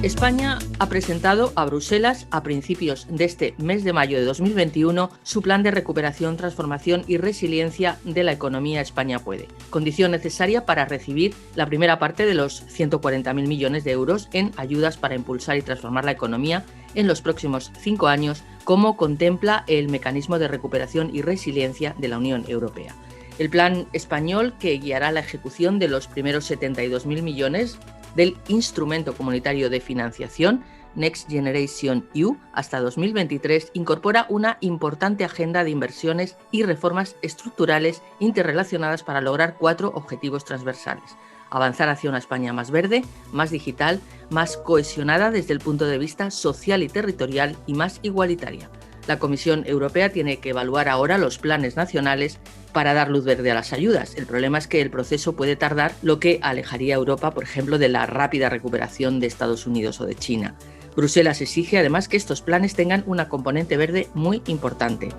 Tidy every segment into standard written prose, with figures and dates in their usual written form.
España ha presentado a Bruselas a principios de este mes de mayo de 2021 su plan de recuperación, transformación y resiliencia de la economía España Puede, condición necesaria para recibir la primera parte de los 140.000 millones de euros en ayudas para impulsar y transformar la economía en los próximos 5 años, como contempla el Mecanismo de Recuperación y Resiliencia de la Unión Europea. El plan español, que guiará la ejecución de los primeros 72.000 millones del Instrumento Comunitario de Financiación Next Generation EU hasta 2023, incorpora una importante agenda de inversiones y reformas estructurales interrelacionadas para lograr 4 objetivos transversales: avanzar hacia una España más verde, más digital, más cohesionada desde el punto de vista social y territorial y más igualitaria. La Comisión Europea tiene que evaluar ahora los planes nacionales para dar luz verde a las ayudas. El problema es que el proceso puede tardar, lo que alejaría a Europa, por ejemplo, de la rápida recuperación de Estados Unidos o de China. Bruselas exige además que estos planes tengan una componente verde muy importante.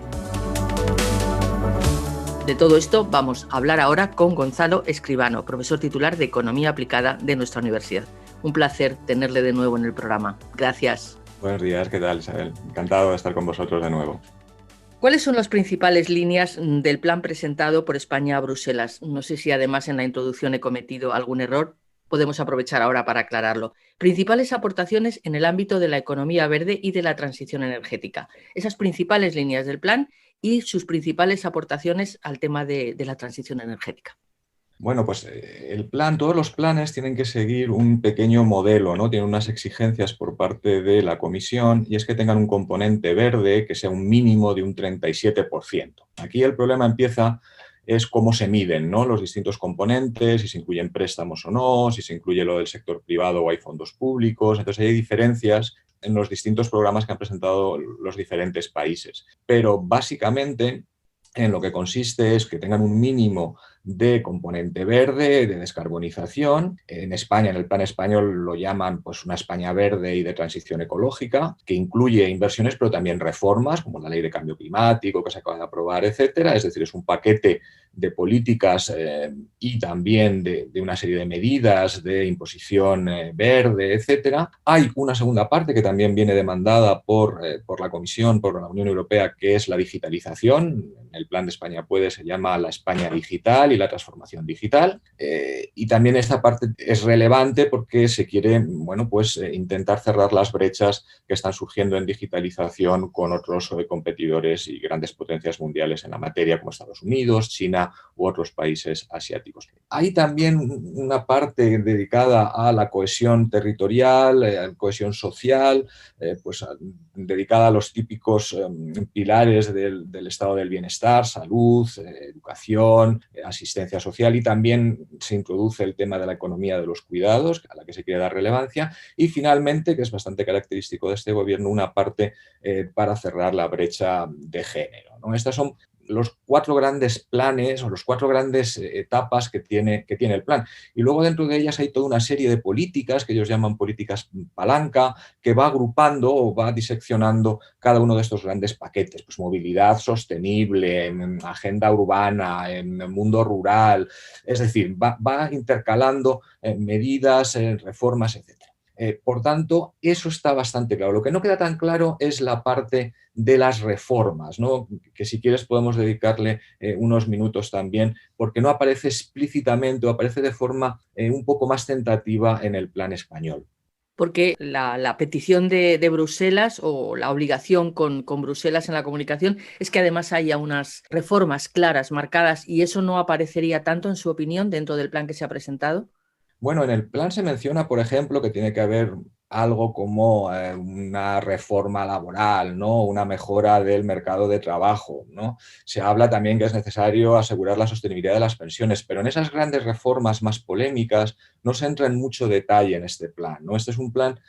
De todo esto vamos a hablar ahora con Gonzalo Escribano, profesor titular de Economía Aplicada de nuestra universidad. Un placer tenerle de nuevo en el programa. Gracias. Buenos días, ¿qué tal, Isabel? Encantado de estar con vosotros de nuevo. ¿Cuáles son las principales líneas del plan presentado por España a Bruselas? No sé si además en la introducción he cometido algún error. Podemos aprovechar ahora para aclararlo. Principales aportaciones en el ámbito de la economía verde y de la transición energética. Esas principales líneas del plan y sus principales aportaciones al tema de la transición energética. Bueno, pues el plan, todos los planes tienen que seguir un pequeño modelo, ¿no? Tienen unas exigencias por parte de la Comisión, y es que tengan un componente verde que sea un mínimo de un 37%. Aquí el problema empieza es cómo se miden, ¿no?, los distintos componentes, si se incluyen préstamos o no, si se incluye lo del sector privado o hay fondos públicos. Entonces hay diferencias en los distintos programas que han presentado los diferentes países. Pero básicamente en lo que consiste es que tengan un mínimo de componente verde, de descarbonización. En España, en el plan español, lo llaman pues una España verde y de transición ecológica, que incluye inversiones, pero también reformas, como la ley de cambio climático que se acaba de aprobar, etcétera. Es decir, es un paquete de políticas y también de una serie de medidas de imposición verde, etcétera. Hay una segunda parte que también viene demandada por la Comisión, por la Unión Europea, que es la digitalización. En el plan de España Puede se llama la España digital y la transformación digital, y también esta parte es relevante porque se quiere, bueno, pues intentar cerrar las brechas que están surgiendo en digitalización con otros competidores y grandes potencias mundiales en la materia, como Estados Unidos, China u otros países asiáticos. Hay también una parte dedicada a la cohesión territorial, cohesión social, pues dedicada a los típicos pilares del estado del bienestar: salud, educación, asistencia social, y también se introduce el tema de la economía de los cuidados, a la que se quiere dar relevancia, y finalmente, que es bastante característico de este gobierno, una parte para cerrar la brecha de género, ¿no? Estas son los 4 grandes planes o los 4 grandes etapas que tiene el plan. Y luego dentro de ellas hay toda una serie de políticas que ellos llaman políticas palanca, que va agrupando o va diseccionando cada uno de estos grandes paquetes. Pues movilidad sostenible, agenda urbana, mundo rural. Es decir, va intercalando medidas, reformas, etc. Por tanto, eso está bastante claro. Lo que no queda tan claro es la parte de las reformas, ¿no?, que si quieres podemos dedicarle unos minutos también, porque no aparece explícitamente o aparece de forma un poco más tentativa en el plan español. Porque la petición de Bruselas, o la obligación con Bruselas en la comunicación, es que además haya unas reformas claras, marcadas, y eso no aparecería tanto, en su opinión, dentro del plan que se ha presentado. Bueno, en el plan se menciona, por ejemplo, que tiene que haber algo como una reforma laboral, ¿no?, una mejora del mercado de trabajo, ¿no? Se habla también que es necesario asegurar la sostenibilidad de las pensiones, pero en esas grandes reformas más polémicas no se entra en mucho detalle en este plan, ¿no? Este es un plan,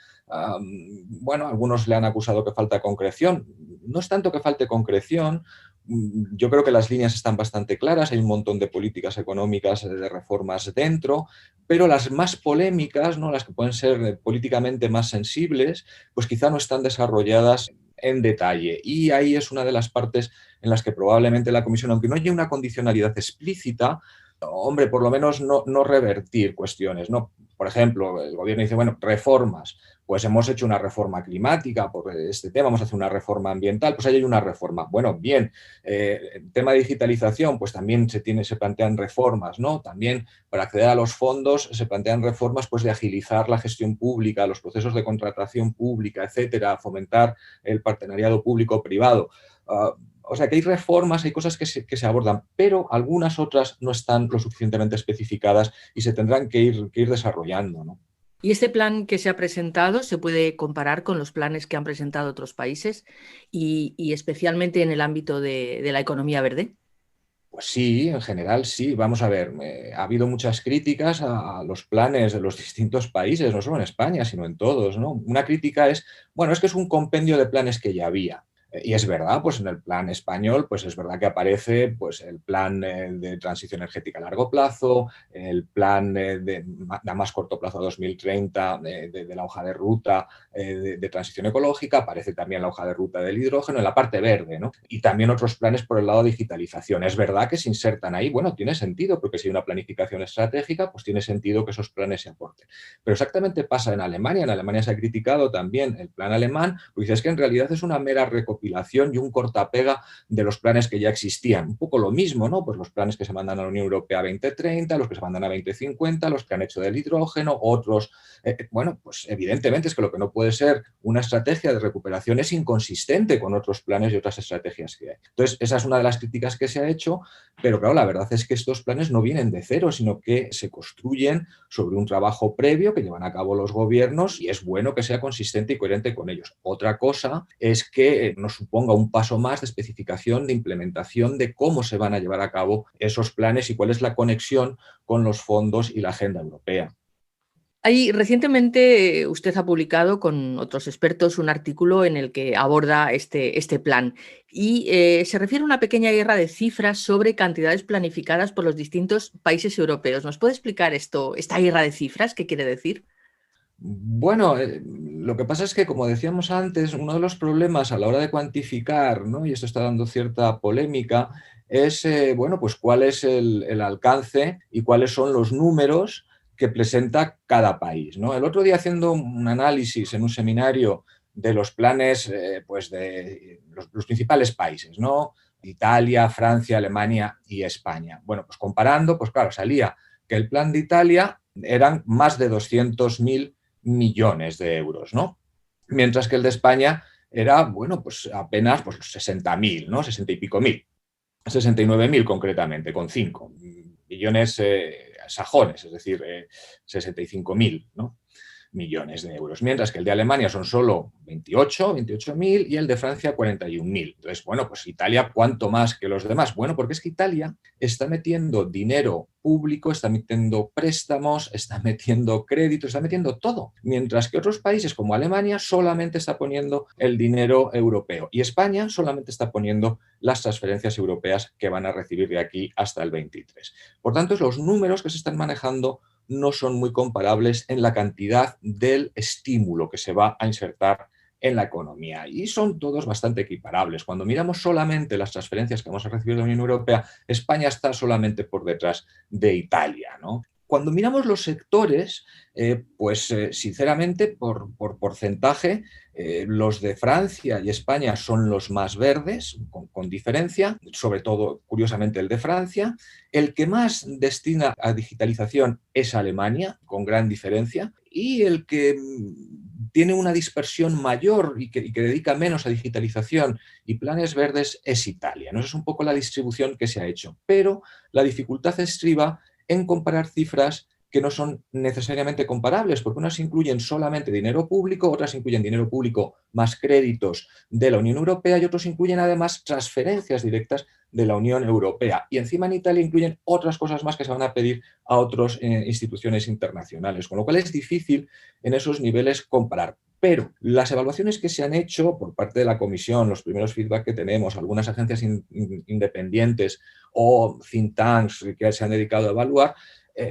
bueno, algunos le han acusado que falta concreción. No es tanto que falte concreción. Yo creo que las líneas están bastante claras, hay un montón de políticas económicas, de reformas dentro, pero las más polémicas, ¿no?, las que pueden ser políticamente más sensibles, pues quizá no están desarrolladas en detalle. Y ahí es una de las partes en las que probablemente la Comisión, aunque no haya una condicionalidad explícita, hombre, por lo menos no revertir cuestiones, ¿no? Por ejemplo, el gobierno dice, bueno, reformas, pues hemos hecho una reforma climática por este tema, vamos a hacer una reforma ambiental, pues ahí hay una reforma. Bueno, bien, el tema de digitalización, pues también se plantean reformas, ¿no? También para acceder a los fondos se plantean reformas pues de agilizar la gestión pública, los procesos de contratación pública, etcétera, fomentar el partenariado público-privado. O sea que hay reformas, hay cosas que se abordan, pero algunas otras no están lo suficientemente especificadas y se tendrán que ir desarrollando, ¿no? ¿Y este plan que se ha presentado se puede comparar con los planes que han presentado otros países y especialmente en el ámbito de la economía verde? Pues sí, en general sí. Vamos a ver, ha habido muchas críticas a los planes de los distintos países, no solo en España, sino en todos, ¿no? Una crítica es, bueno, es que es un compendio de planes que ya había. Y es verdad, pues en el plan español, pues es verdad que aparece pues, el plan de transición energética a largo plazo, el plan a más corto plazo a 2030 de la hoja de ruta de transición ecológica, aparece también la hoja de ruta del hidrógeno en la parte verde, ¿no? Y también otros planes por el lado de digitalización. Es verdad que se insertan ahí, bueno, tiene sentido, porque si hay una planificación estratégica, pues tiene sentido que esos planes se aporten. Pero exactamente pasa en Alemania se ha criticado también el plan alemán, porque dice, es que en realidad es una mera recopilación y un cortapega de los planes que ya existían. Un poco lo mismo, ¿no? Pues los planes que se mandan a la Unión Europea a 2030, los que se mandan a 2050, los que han hecho del hidrógeno, otros. Bueno, pues evidentemente es que lo que no puede ser una estrategia de recuperación es inconsistente con otros planes y otras estrategias que hay. Entonces, esa es una de las críticas que se ha hecho, pero claro, la verdad es que estos planes no vienen de cero, sino que se construyen sobre un trabajo previo que llevan a cabo los gobiernos y es bueno que sea consistente y coherente con ellos. Otra cosa es que nos suponga un paso más de especificación, de implementación de cómo se van a llevar a cabo esos planes y cuál es la conexión con los fondos y la agenda europea. Recientemente usted ha publicado con otros expertos un artículo en el que aborda este plan y se refiere a una pequeña guerra de cifras sobre cantidades planificadas por los distintos países europeos. ¿Nos puede explicar esta guerra de cifras? ¿Qué quiere decir? Bueno, lo que pasa es que, como decíamos antes, uno de los problemas a la hora de cuantificar, ¿no? Y esto está dando cierta polémica, es, bueno, pues cuál es el alcance y cuáles son los números que presenta cada país, ¿no? El otro día, haciendo un análisis en un seminario de los planes, pues de los principales países, ¿no? Italia, Francia, Alemania y España. Bueno, pues comparando, pues claro, salía que el plan de Italia eran más de 200.000 millones de euros, ¿no? Mientras que el de España era, bueno, pues apenas pues 60.000, ¿no? 60 y pico mil, 69.000 concretamente, con 5 millones sajones, es decir, 65.000, ¿no? millones de euros, mientras que el de Alemania son solo 28.000 y el de Francia 41.000. Entonces, bueno, pues Italia, ¿cuánto más que los demás? Bueno, porque es que Italia está metiendo dinero público, está metiendo préstamos, está metiendo créditos, está metiendo todo, mientras que otros países como Alemania solamente está poniendo el dinero europeo y España solamente está poniendo las transferencias europeas que van a recibir de aquí hasta el 23. Por tanto, los números que se están manejando no son muy comparables en la cantidad del estímulo que se va a insertar en la economía y son todos bastante equiparables. Cuando miramos solamente las transferencias que vamos a recibir de la Unión Europea, España está solamente por detrás de Italia, ¿no? Cuando miramos los sectores, pues sinceramente, por porcentaje, los de Francia y España son los más verdes, con diferencia, sobre todo, curiosamente, el de Francia. El que más destina a digitalización es Alemania, con gran diferencia, y el que tiene una dispersión mayor y que dedica menos a digitalización y planes verdes es Italia, ¿no? Esa es un poco la distribución que se ha hecho, pero la dificultad estriba en comparar cifras que no son necesariamente comparables, porque unas incluyen solamente dinero público, otras incluyen dinero público más créditos de la Unión Europea y otros incluyen además transferencias directas de la Unión Europea. Y encima en Italia incluyen otras cosas más que se van a pedir a otras instituciones internacionales, con lo cual es difícil en esos niveles comparar. Pero las evaluaciones que se han hecho por parte de la Comisión, los primeros feedback que tenemos, algunas agencias independientes o think tanks que se han dedicado a evaluar,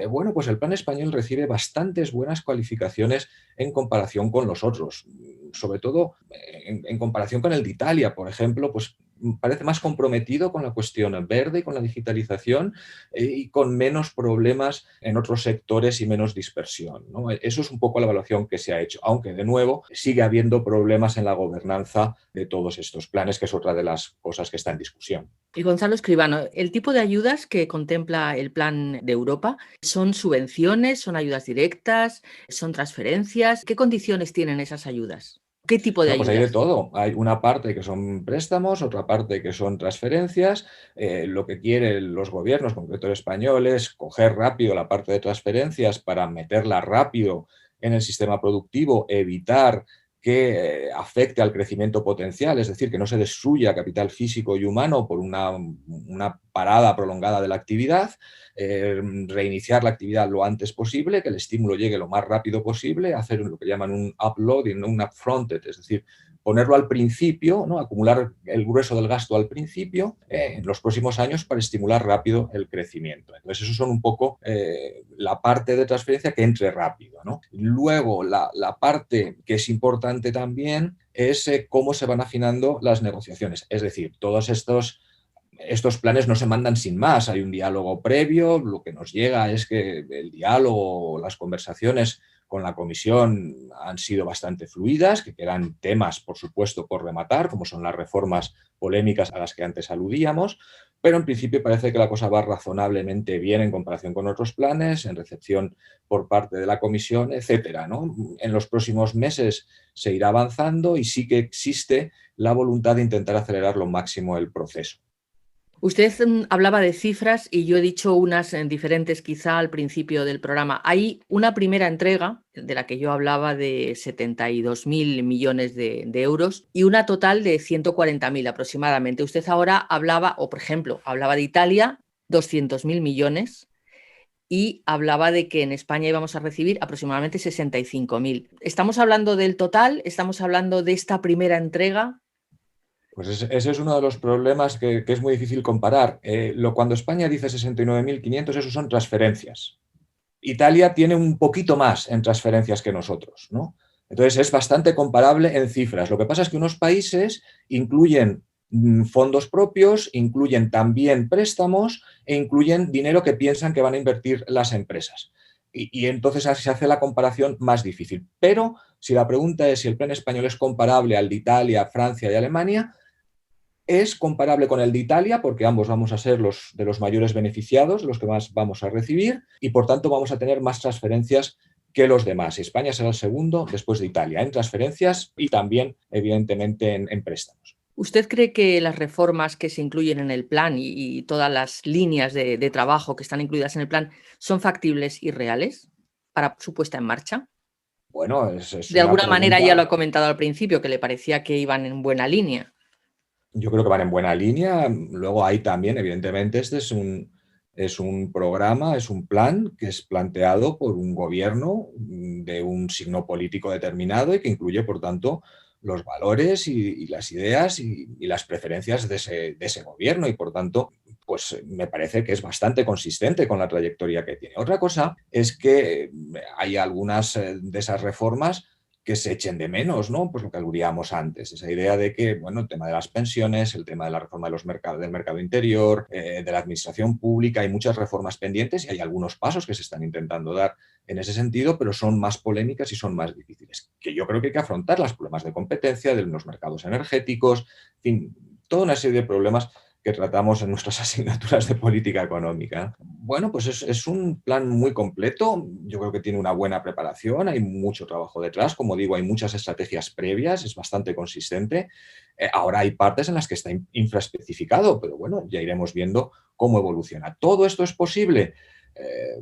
bueno, pues el plan español recibe bastantes buenas calificaciones en comparación con los otros, sobre todo en comparación con el de Italia, por ejemplo, pues parece más comprometido con la cuestión verde y con la digitalización y con menos problemas en otros sectores y menos dispersión, ¿no? Eso es un poco la evaluación que se ha hecho, aunque de nuevo sigue habiendo problemas en la gobernanza de todos estos planes, que es otra de las cosas que está en discusión. Y Gonzalo Escribano, el tipo de ayudas que contempla el Plan de Europa, ¿son subvenciones, son ayudas directas, son transferencias? ¿Qué condiciones tienen esas ayudas? ¿Qué tipo de Bueno, pues hay de ayudas? todo. Hay una parte que son préstamos, otra parte que son transferencias. Lo que quieren los gobiernos, en concreto el español, es coger rápido la parte de transferencias para meterla rápido en el sistema productivo, evitar que afecte al crecimiento potencial, es decir, que no se destruya capital físico y humano por una parada prolongada de la actividad, reiniciar la actividad lo antes posible, que el estímulo llegue lo más rápido posible, hacer lo que llaman un uploading, un upfronted, es decir, ponerlo al principio, ¿no? Acumular el grueso del gasto al principio en los próximos años para estimular rápido el crecimiento. Entonces, eso son un poco la parte de transferencia que entre rápido, ¿no? Luego, la parte que es importante también es cómo se van afinando las negociaciones. Es decir, todos estos planes no se mandan sin más, hay un diálogo previo, lo que nos llega es que el diálogo, las conversaciones con la Comisión han sido bastante fluidas, que quedan temas, por supuesto, por rematar, como son las reformas polémicas a las que antes aludíamos, pero en principio parece que la cosa va razonablemente bien en comparación con otros planes, en recepción por parte de la Comisión, etcétera, ¿no? En los próximos meses se irá avanzando y sí que existe la voluntad de intentar acelerar lo máximo el proceso. Usted hablaba de cifras y yo he dicho unas diferentes quizá al principio del programa. Hay una primera entrega de la que yo hablaba de 72.000 millones de euros y una total de 140.000 aproximadamente. Usted ahora hablaba, o por ejemplo, hablaba de Italia, 200.000 millones y hablaba de que en España íbamos a recibir aproximadamente 65.000. ¿Estamos hablando del total? ¿Estamos hablando de esta primera entrega? Pues ese es uno de los problemas que es muy difícil comparar. Cuando España dice 69.500, eso son transferencias. Italia tiene un poquito más en transferencias que nosotros, ¿no? Entonces es bastante comparable en cifras. Lo que pasa es que unos países incluyen fondos propios, incluyen también préstamos e incluyen dinero que piensan que van a invertir las empresas. Y entonces se hace la comparación más difícil. Pero si la pregunta es si el plan español es comparable al de Italia, Francia y Alemania, es comparable con el de Italia porque ambos vamos a ser los de los mayores beneficiados, los que más vamos a recibir y por tanto vamos a tener más transferencias que los demás. España será el segundo después de Italia en transferencias y también evidentemente en préstamos. ¿Usted cree que las reformas que se incluyen en el plan y todas las líneas de trabajo que están incluidas en el plan son factibles y reales para su puesta en marcha? Bueno, es De una alguna manera ya lo pregunta. ha comentado al principio, que le parecía que iban en buena línea. Yo creo que van en buena línea. Luego hay también, evidentemente, este es un programa, es un plan que es planteado por un gobierno de un signo político determinado y que incluye, por tanto, los valores y las ideas y las preferencias de ese gobierno y, por tanto, pues me parece que es bastante consistente con la trayectoria que tiene. Otra cosa es que hay algunas de esas reformas que se echen de menos, ¿no? Pues lo que aludiríamos antes, esa idea de que, bueno, el tema de las pensiones, el tema de la reforma de los del mercado interior, de la administración pública, hay muchas reformas pendientes y hay algunos pasos que se están intentando dar en ese sentido, pero son más polémicas y son más difíciles. Que yo creo que hay que afrontar los problemas de competencia de los mercados energéticos, en fin, toda una serie de problemas que tratamos en nuestras asignaturas de política económica. Bueno, pues es un plan muy completo, yo creo que tiene una buena preparación, hay mucho trabajo detrás, como digo, hay muchas estrategias previas, es bastante consistente. Ahora hay partes en las que está infraespecificado, pero bueno, ya iremos viendo cómo evoluciona. ¿Todo esto es posible?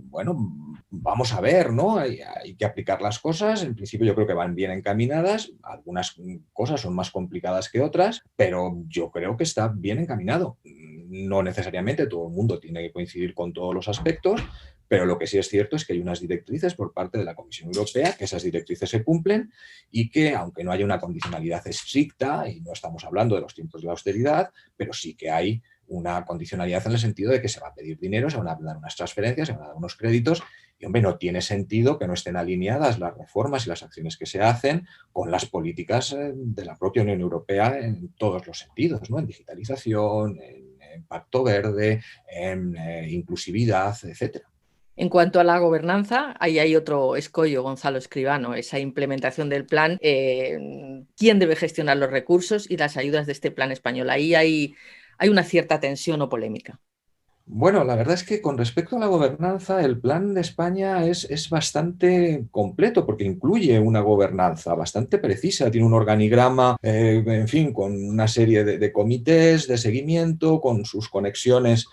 Bueno, vamos a ver, ¿no? Hay que aplicar las cosas. En principio yo creo que van bien encaminadas. Algunas cosas son más complicadas que otras, pero yo creo que está bien encaminado. No necesariamente todo el mundo tiene que coincidir con todos los aspectos, pero lo que sí es cierto es que hay unas directrices por parte de la Comisión Europea, que esas directrices se cumplen y que, aunque no haya una condicionalidad estricta, y no estamos hablando de los tiempos de la austeridad, pero sí que hay una condicionalidad en el sentido de que se va a pedir dinero, se van a dar unas transferencias, se van a dar unos créditos Y, hombre, no tiene sentido que no estén alineadas las reformas y las acciones que se hacen con las políticas de la propia Unión Europea en todos los sentidos, ¿no? En digitalización, en pacto verde, en inclusividad, etcétera. En cuanto a la gobernanza, ahí hay otro escollo, Gonzalo Escribano, esa implementación del plan. ¿Quién debe gestionar los recursos y las ayudas de este plan español? Ahí hay una cierta tensión o polémica. Bueno, la verdad es que con respecto a la gobernanza, el plan de España es bastante completo porque incluye una gobernanza bastante precisa, tiene un organigrama, en fin, con una serie de comités de seguimiento, con sus conexiones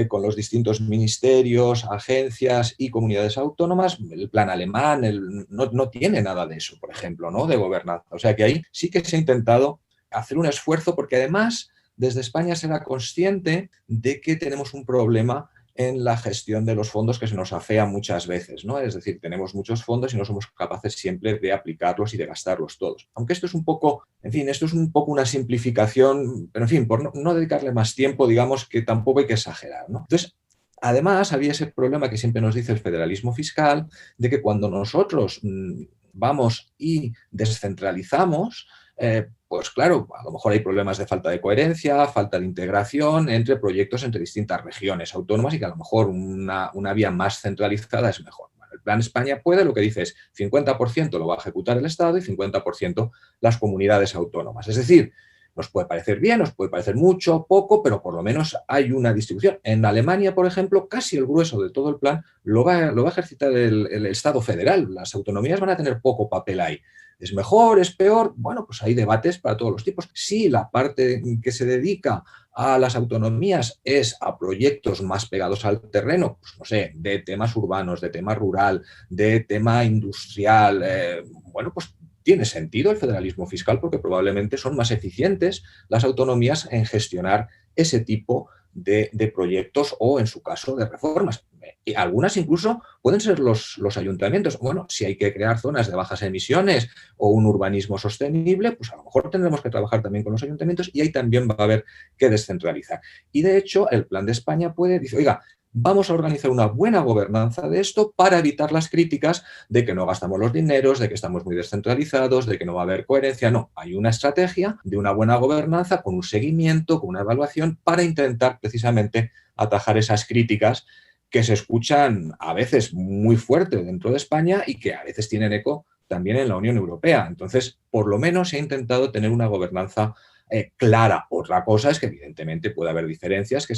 con los distintos ministerios, agencias y comunidades autónomas. El plan alemán no tiene nada de eso, por ejemplo, ¿no? De gobernanza. O sea que ahí sí que se ha intentado hacer un esfuerzo porque además desde España se era consciente de que tenemos un problema en la gestión de los fondos que se nos afea muchas veces, ¿no? Es decir, tenemos muchos fondos y no somos capaces siempre de aplicarlos y de gastarlos todos. Aunque esto es un poco, en fin, esto es un poco una simplificación, pero en fin, por no dedicarle más tiempo, digamos que tampoco hay que exagerar, ¿no? Entonces, además, había ese problema que siempre nos dice el federalismo fiscal, de que cuando nosotros vamos y descentralizamos, pues claro, a lo mejor hay problemas de falta de coherencia, falta de integración entre proyectos entre distintas regiones autónomas y que a lo mejor una vía más centralizada es mejor. Bueno, el Plan España puede, lo que dice es 50% lo va a ejecutar el Estado y 50% las comunidades autónomas. Es decir, nos puede parecer bien, nos puede parecer mucho, poco, pero por lo menos hay una distribución. En Alemania, por ejemplo, casi el grueso de todo el plan lo va a ejercitar el Estado federal. Las autonomías van a tener poco papel ahí. ¿Es mejor? ¿Es peor? Bueno, pues hay debates para todos los tipos. Si la parte que se dedica a las autonomías es a proyectos más pegados al terreno, pues no sé, de temas urbanos, de tema rural, de tema industrial, bueno, pues tiene sentido el federalismo fiscal porque probablemente son más eficientes las autonomías en gestionar ese tipo de proyectos o, en su caso, de reformas. Y algunas incluso pueden ser los ayuntamientos. Bueno, si hay que crear zonas de bajas emisiones o un urbanismo sostenible, pues a lo mejor tendremos que trabajar también con los ayuntamientos y ahí también va a haber que descentralizar. Y de hecho, el Plan de España dice, oiga, vamos a organizar una buena gobernanza de esto para evitar las críticas de que no gastamos los dineros, de que estamos muy descentralizados, de que no va a haber coherencia. No, hay una estrategia de una buena gobernanza con un seguimiento, con una evaluación para intentar precisamente atajar esas críticas que se escuchan a veces muy fuerte dentro de España y que a veces tienen eco también en la Unión Europea. Entonces, por lo menos se ha intentado tener una gobernanza clara. Otra cosa es que evidentemente puede haber diferencias, que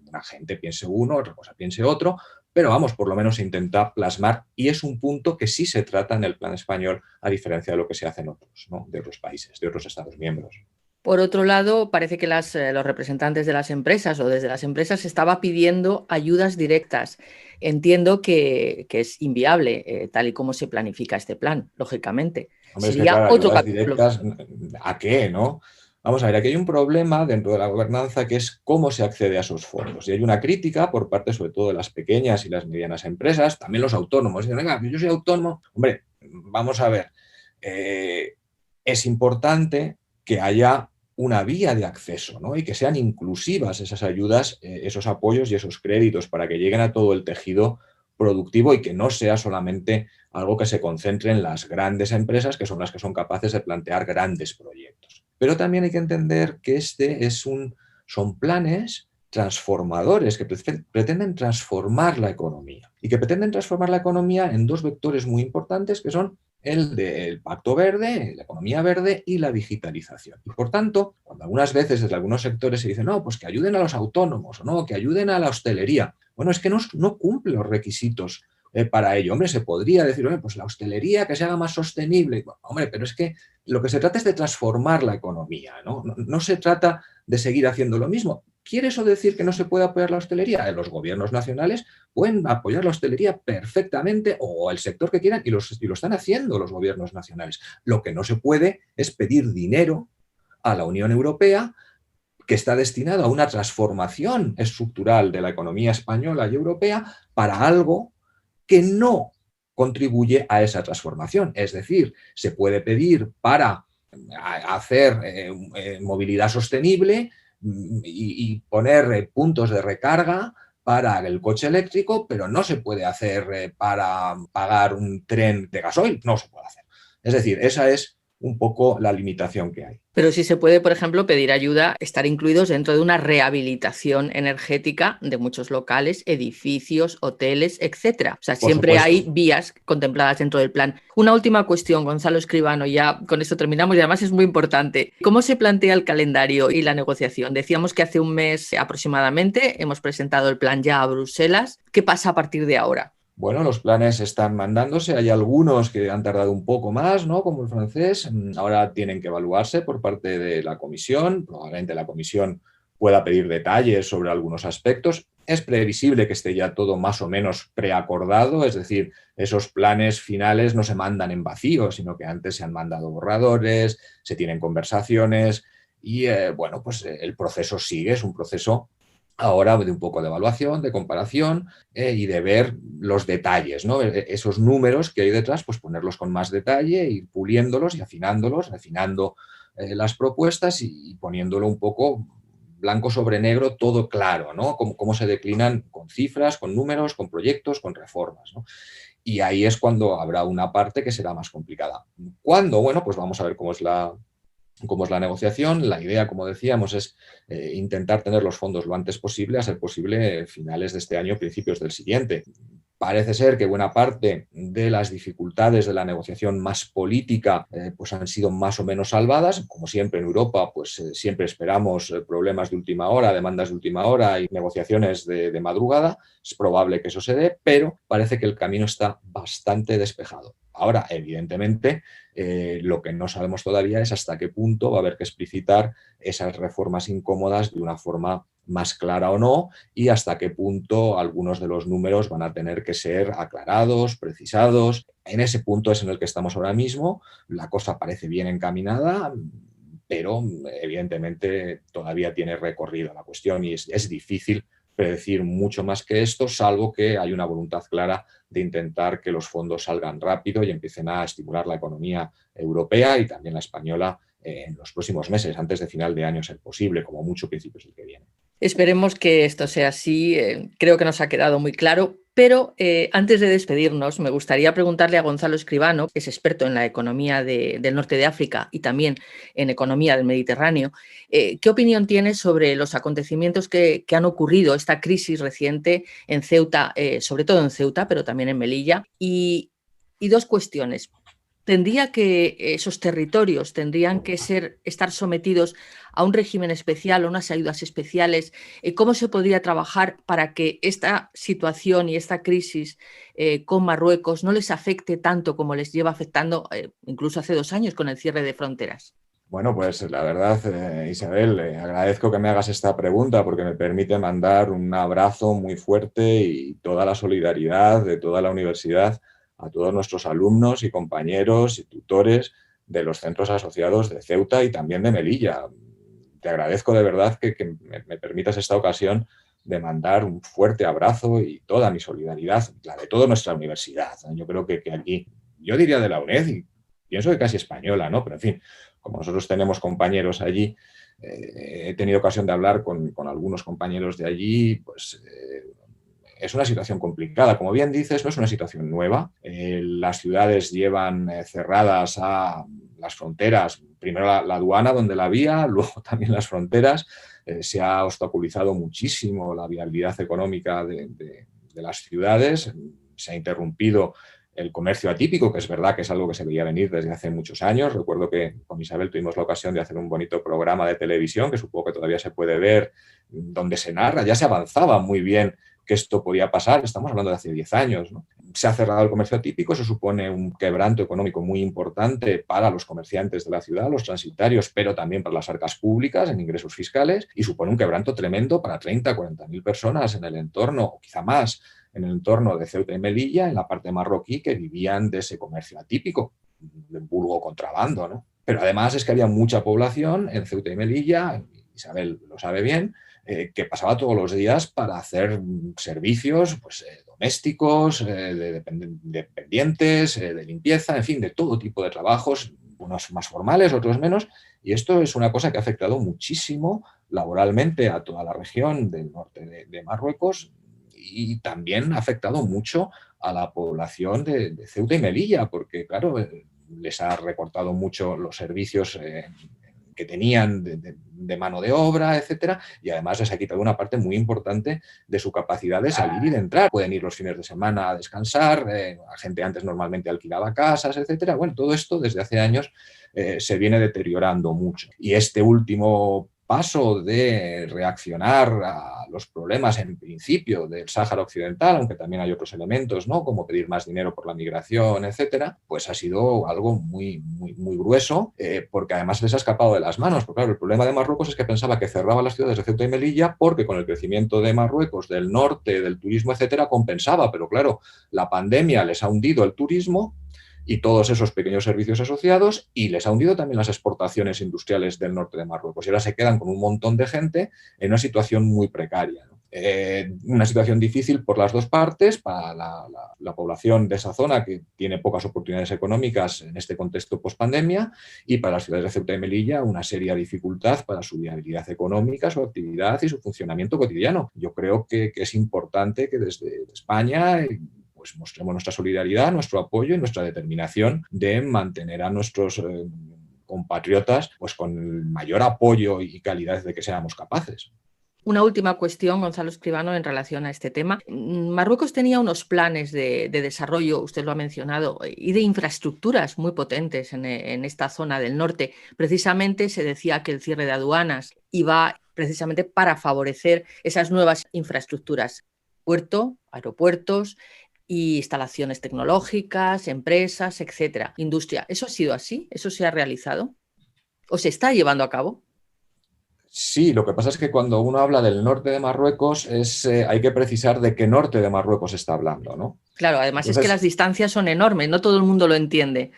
una gente piense uno, otra cosa piense otro, pero vamos, por lo menos se intenta plasmar y es un punto que sí se trata en el plan español, a diferencia de lo que se hace en otros, ¿no? De otros países, de otros Estados miembros. Por otro lado, parece que los representantes de las empresas o desde las empresas se estaba pidiendo ayudas directas. Entiendo que es inviable, tal y como se planifica este plan, lógicamente. Hombre, es que Sería claro, otro ayudas capítulo. directas, ¿a qué, no? Vamos a ver, aquí hay un problema dentro de la gobernanza que es cómo se accede a esos fondos. Y hay una crítica por parte sobre todo de las pequeñas y las medianas empresas, también los autónomos. Dicen, venga, yo soy autónomo. Hombre, vamos a ver, es importante que haya una vía de acceso, ¿no? Y que sean inclusivas esas ayudas, esos apoyos y esos créditos para que lleguen a todo el tejido productivo y que no sea solamente algo que se concentre en las grandes empresas, que son las que son capaces de plantear grandes proyectos. Pero también hay que entender que son planes transformadores que pretenden transformar la economía y que pretenden transformar la economía en dos vectores muy importantes que son el del pacto verde, la economía verde y la digitalización. Y por tanto, cuando algunas veces desde algunos sectores se dice, no, pues que ayuden a los autónomos o no, que ayuden a la hostelería. Bueno, es que no cumple los requisitos para ello. Hombre, se podría decir, pues la hostelería que se haga más sostenible. Bueno, hombre, pero es que lo que se trata es de transformar la economía, ¿no? No se trata de seguir haciendo lo mismo. ¿Quiere eso decir que no se puede apoyar la hostelería? Los gobiernos nacionales pueden apoyar la hostelería perfectamente o el sector que quieran y lo están haciendo los gobiernos nacionales. Lo que no se puede es pedir dinero a la Unión Europea que está destinado a una transformación estructural de la economía española y europea para algo que no contribuye a esa transformación. Es decir, se puede pedir para hacer movilidad sostenible y poner puntos de recarga para el coche eléctrico, pero no se puede hacer para pagar un tren de gasoil, no se puede hacer. Es decir, esa es un poco la limitación que hay. Pero sí se puede, por ejemplo, pedir ayuda, estar incluidos dentro de una rehabilitación energética de muchos locales, edificios, hoteles, etcétera. O sea, Por siempre supuesto. hay vías contempladas dentro del plan. Una última cuestión, Gonzalo Escribano, ya con esto terminamos y además es muy importante. ¿Cómo se plantea el calendario y la negociación? Decíamos que hace un mes aproximadamente hemos presentado el plan ya a Bruselas. ¿Qué pasa a partir de ahora? Bueno, los planes están mandándose, hay algunos que han tardado un poco más, ¿no? Como el francés, ahora tienen que evaluarse por parte de la Comisión, probablemente la Comisión pueda pedir detalles sobre algunos aspectos. Es previsible que esté ya todo más o menos preacordado, es decir, esos planes finales no se mandan en vacío, sino que antes se han mandado borradores, se tienen conversaciones y, bueno, pues el proceso sigue, es un proceso ahora de un poco de evaluación, de comparación y de ver los detalles, ¿no? Esos números que hay detrás, pues ponerlos con más detalle, ir puliéndolos y afinándolos, refinando las propuestas y poniéndolo un poco blanco sobre negro, todo claro, ¿no? Cómo se declinan con cifras, con números, con proyectos, con reformas, ¿no? Y ahí es cuando habrá una parte que será más complicada. ¿Cuándo? Bueno, pues vamos a ver cómo es la negociación. La idea, como decíamos, es intentar tener los fondos lo antes posible, a ser posible finales de este año, principios del siguiente. Parece ser que buena parte de las dificultades de la negociación más política pues han sido más o menos salvadas. Como siempre en Europa, pues siempre esperamos problemas de última hora, demandas de última hora y negociaciones de madrugada. Es probable que eso se dé, pero parece que el camino está bastante despejado. Ahora, evidentemente, lo que no sabemos todavía es hasta qué punto va a haber que explicitar esas reformas incómodas de una forma más clara o no, y hasta qué punto algunos de los números van a tener que ser aclarados, precisados. En ese punto es en el que estamos ahora mismo. La cosa parece bien encaminada, pero evidentemente todavía tiene recorrido la cuestión y es difícil predecir mucho más que esto, salvo que hay una voluntad clara de intentar que los fondos salgan rápido y empiecen a estimular la economía europea y también la española en los próximos meses, antes de final de año ser posible, como mucho principios del que viene. Esperemos que esto sea así. Creo que nos ha quedado muy claro. Pero antes de despedirnos, me gustaría preguntarle a Gonzalo Escribano, que es experto en la economía del norte de África y también en economía del Mediterráneo, ¿qué opinión tiene sobre los acontecimientos que han ocurrido, esta crisis reciente en Ceuta, sobre todo en Ceuta, pero también en Melilla? Y dos cuestiones. ¿Tendría que esos territorios tendrían que estar sometidos a un régimen especial o unas ayudas especiales? ¿Cómo se podría trabajar para que esta situación y esta crisis con Marruecos no les afecte tanto como les lleva afectando incluso hace 2 años con el cierre de fronteras? Bueno, pues la verdad, Isabel, agradezco que me hagas esta pregunta porque me permite mandar un abrazo muy fuerte y toda la solidaridad de toda la universidad a todos nuestros alumnos y compañeros y tutores de los centros asociados de Ceuta y también de Melilla. Te agradezco de verdad que me permitas esta ocasión de mandar un fuerte abrazo y toda mi solidaridad, la de toda nuestra universidad. Yo creo que aquí, yo diría de la UNED y pienso que casi española, ¿no? Pero en fin, como nosotros tenemos compañeros allí, he tenido ocasión de hablar con algunos compañeros de allí, pues es una situación complicada. Como bien dices, no es una situación nueva. Las ciudades llevan cerradas a las fronteras, primero la aduana donde la había, luego también las fronteras. Se ha obstaculizado muchísimo la viabilidad económica de las ciudades, se ha interrumpido el comercio atípico, que es verdad que es algo que se veía venir desde hace muchos años. Recuerdo que con Isabel tuvimos la ocasión de hacer un bonito programa de televisión, que supongo que todavía se puede ver, donde se narra, ya se avanzaba muy bien que esto podía pasar, estamos hablando de hace 10 años, ¿no? Se ha cerrado el comercio atípico, eso supone un quebranto económico muy importante para los comerciantes de la ciudad, los transitarios, pero también para las arcas públicas en ingresos fiscales, y supone un quebranto tremendo para 30, 40.000 personas en el entorno, o quizá más, en el entorno de Ceuta y Melilla, en la parte marroquí, que vivían de ese comercio atípico, de vulgo contrabando, ¿no? Pero además es que había mucha población en Ceuta y Melilla, Isabel lo sabe bien, que pasaba todos los días para hacer servicios pues, domésticos, de dependientes, de limpieza, en fin, de todo tipo de trabajos, unos más formales, otros menos, y esto es una cosa que ha afectado muchísimo laboralmente a toda la región del norte de Marruecos, y también ha afectado mucho a la población de Ceuta y Melilla, porque, claro, les ha recortado mucho los servicios que tenían de mano de obra, etcétera, y además les ha quitado una parte muy importante de su capacidad de salir y de entrar. Pueden ir los fines de semana a descansar, la gente antes normalmente alquilaba casas, etcétera. Bueno, todo esto desde hace años se viene deteriorando mucho. Y este último paso de reaccionar a los problemas en principio del Sáhara Occidental, aunque también hay otros elementos, ¿no?, como pedir más dinero por la migración, etcétera, pues ha sido algo muy grueso, porque además les ha escapado de las manos. Porque claro, el problema de Marruecos es que pensaba que cerraba las ciudades de Ceuta y Melilla porque con el crecimiento de Marruecos, del norte, del turismo, etcétera, compensaba, pero claro, la pandemia les ha hundido el turismo y todos esos pequeños servicios asociados, y les ha hundido también las exportaciones industriales del norte de Marruecos. Y ahora se quedan con un montón de gente en una situación muy precaria, ¿no? Una situación difícil por las dos partes, para la población de esa zona, que tiene pocas oportunidades económicas en este contexto post-pandemia, y para las ciudades de Ceuta y Melilla una seria dificultad para su viabilidad económica, su actividad y su funcionamiento cotidiano. Yo creo que es importante que desde España pues mostremos nuestra solidaridad, nuestro apoyo y nuestra determinación de mantener a nuestros compatriotas pues con el mayor apoyo y calidad de que seamos capaces. Una última cuestión, Gonzalo Escribano, en relación a este tema. Marruecos tenía unos planes de desarrollo, usted lo ha mencionado, y de infraestructuras muy potentes en esta zona del norte. Precisamente se decía que el cierre de aduanas iba precisamente para favorecer esas nuevas infraestructuras. Puerto, aeropuertos y instalaciones tecnológicas, empresas, etcétera, industria. ¿Eso ha sido así? ¿Eso se ha realizado? ¿O se está llevando a cabo? Sí, lo que pasa es que cuando uno habla del norte de Marruecos hay que precisar de qué norte de Marruecos está hablando, ¿no? Claro, además es que las distancias son enormes, no todo el mundo lo entiende.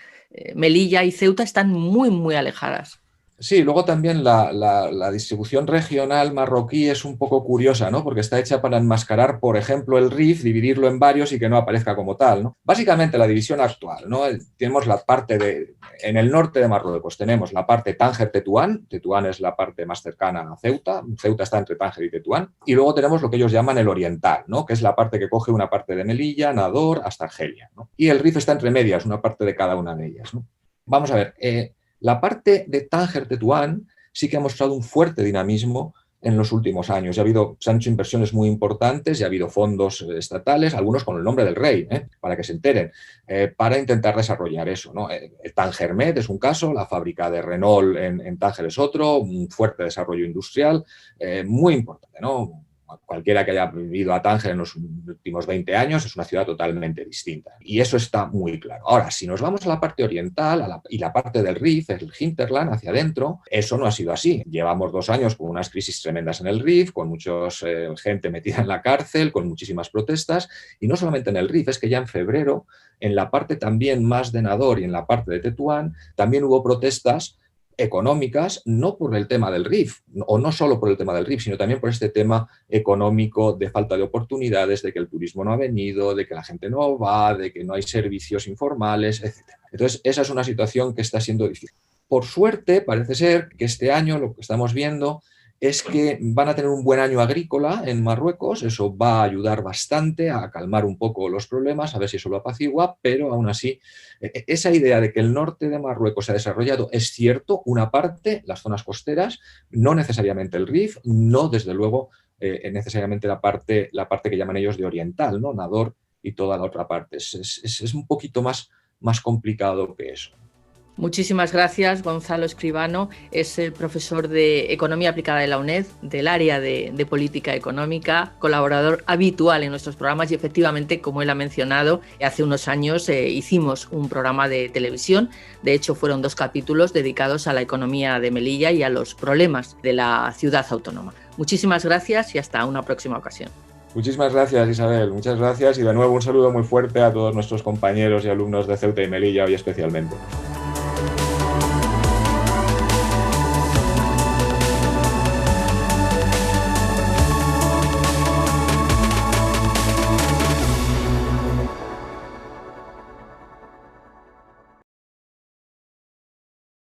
Melilla y Ceuta están muy alejadas. Sí, luego también la distribución regional marroquí es un poco curiosa, ¿no? Porque está hecha para enmascarar, por ejemplo, el Rif, dividirlo en varios y que no aparezca como tal, ¿no? Básicamente la división actual, ¿no? Tenemos la parte en el norte de Marruecos tenemos la parte Tánger-Tetuán. Tetuán es la parte más cercana a Ceuta. Ceuta está entre Tánger y Tetuán. Y luego tenemos lo que ellos llaman el oriental, ¿no?, que es la parte que coge una parte de Melilla, Nador, hasta Argelia, ¿no? Y el Rif está entre medias, una parte de cada una de ellas, ¿no? Vamos a ver, la parte de Tánger-Tetuán sí que ha mostrado un fuerte dinamismo en los últimos años. Se han hecho inversiones muy importantes, ya ha habido fondos estatales, algunos con el nombre del rey, para que se enteren, para intentar desarrollar eso, ¿no? El Tangermet es un caso, la fábrica de Renault en Tánger es otro, un fuerte desarrollo industrial, muy importante, ¿no? Cualquiera que haya vivido a Tánger en los últimos 20 años es una ciudad totalmente distinta. Y eso está muy claro. Ahora, si nos vamos a la parte oriental y la parte del Rif, el hinterland, hacia adentro, eso no ha sido así. Llevamos 2 años con unas crisis tremendas en el Rif, con mucha gente metida en la cárcel, con muchísimas protestas. Y no solamente en el Rif, es que ya en febrero, en la parte también más de Nador y en la parte de Tetuán, también hubo protestas económicas, no por el tema del Rif, o no solo por el tema del Rif, sino también por este tema económico de falta de oportunidades, de que el turismo no ha venido, de que la gente no va, de que no hay servicios informales, etc. Entonces, esa es una situación que está siendo difícil. Por suerte, parece ser que este año lo que estamos viendo es que van a tener un buen año agrícola en Marruecos. Eso va a ayudar bastante a calmar un poco los problemas, a ver si eso lo apacigua, pero aún así, esa idea de que el norte de Marruecos se ha desarrollado es cierto, una parte, las zonas costeras, no necesariamente el Rif, no desde luego necesariamente la parte que llaman ellos de oriental, ¿no? Nador y toda la otra parte. Es un poquito más complicado que eso. Muchísimas gracias, Gonzalo Escribano. Es el profesor de Economía Aplicada de la UNED, del área de Política Económica, colaborador habitual en nuestros programas y efectivamente, como él ha mencionado, hace unos años hicimos un programa de televisión. De hecho, fueron 2 capítulos dedicados a la economía de Melilla y a los problemas de la ciudad autónoma. Muchísimas gracias y hasta una próxima ocasión. Muchísimas gracias, Isabel. Muchas gracias y de nuevo un saludo muy fuerte a todos nuestros compañeros y alumnos de Ceuta y Melilla hoy especialmente.